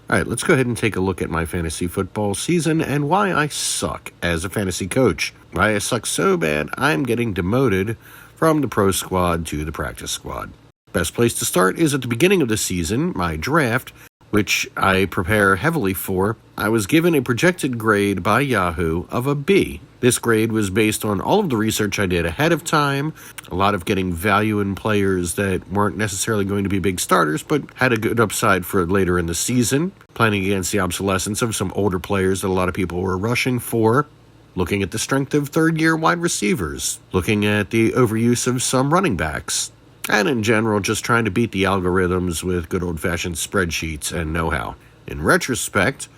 All right, let's go ahead and take a look at my fantasy football season and why I suck as a fantasy coach. Why I suck so bad, I'm getting demoted from the pro squad to the practice squad. Best place to start is at the beginning of the season, my draft, which I prepare heavily for. I was given a projected grade by Yahoo of a B. This grade was based on all of the research I did ahead of time, a lot of getting value in players that weren't necessarily going to be big starters, but had a good upside for later in the season, planning against the obsolescence of some older players that a lot of people were rushing for, looking at the strength of third-year wide receivers, looking at the overuse of some running backs, and in general, just trying to beat the algorithms with good old-fashioned spreadsheets and know-how. In retrospect,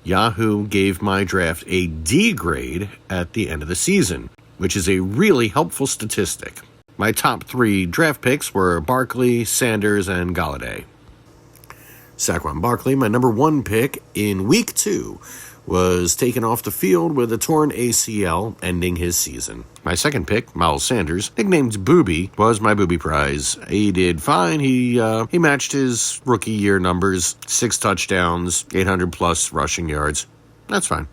Yahoo gave my draft a D grade at the end of the season, which is a really helpful statistic. My top 3 draft picks were Barkley, Sanders, and Galladay. Saquon Barkley, my number 1 pick in Week 2, was taken off the field with a torn ACL, ending his season. My second pick, Miles Sanders, nicknamed Booby, was my Booby prize. He did fine. He matched his rookie year numbers, 6 touchdowns, 800-plus rushing yards. That's fine.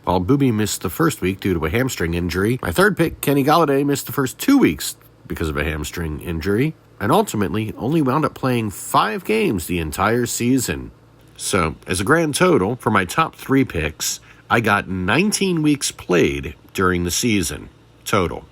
While Booby missed the first week due to a hamstring injury, my third pick, Kenny Galladay, missed the first 2 weeks because of a hamstring injury, and ultimately only wound up playing 5 games the entire season. So, as a grand total, for my top 3 picks, I got 19 weeks played during the season, total.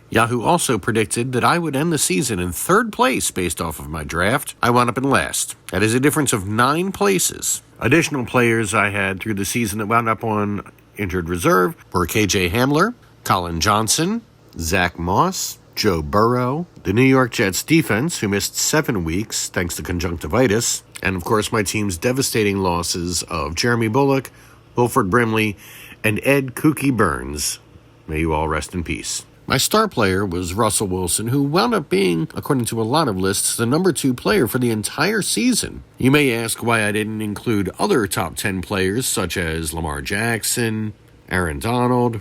Yahoo also predicted that I would end the season in 3rd place based off of my draft. I wound up in last. That is a difference of 9 places. Additional players I had through the season that wound up on injured reserve were KJ Hamler, Colin Johnson, Zach Moss, Joe Burrow, the New York Jets defense, who missed 7 weeks thanks to conjunctivitis, and of course my team's devastating losses of Jeremy Bullock, Wilford Brimley, and Ed Kooky Burns. May you all rest in peace. My star player was Russell Wilson, who wound up being, according to a lot of lists, the number 2 player for the entire season. You may ask why I didn't include other top 10 players such as Lamar Jackson, Aaron Donald,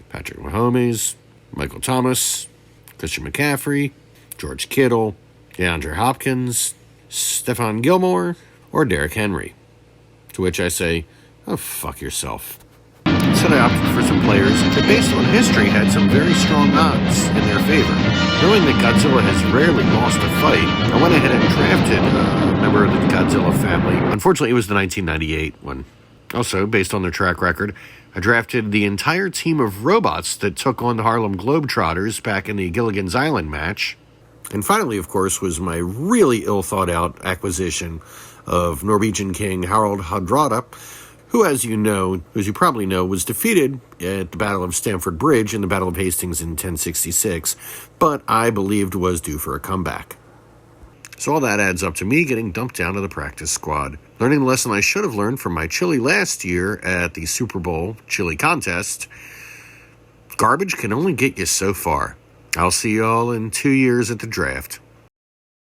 Patrick Mahomes, Michael Thomas, Christian McCaffrey, George Kittle, DeAndre Hopkins, Stephon Gilmore, or Derrick Henry. To which I say, oh, fuck yourself. Instead, I opted for some players that, based on history, had some very strong odds in their favor. Knowing that Godzilla has rarely lost a fight, I went ahead and drafted a member of the Godzilla family. Unfortunately, it was the 1998 one. Also, based on their track record, I drafted the entire team of robots that took on the Harlem Globetrotters back in the Gilligan's Island match. And finally, of course, was my really ill-thought-out acquisition of Norwegian King Harald Hardrada, who, as you probably know, was defeated at the Battle of Stamford Bridge in the Battle of Hastings in 1066, but I believed was due for a comeback. So all that adds up to me getting dumped down to the practice squad, learning the lesson I should have learned from my chili last year at the Super Bowl chili contest. Garbage can only get you so far. I'll see you all in 2 years at the draft.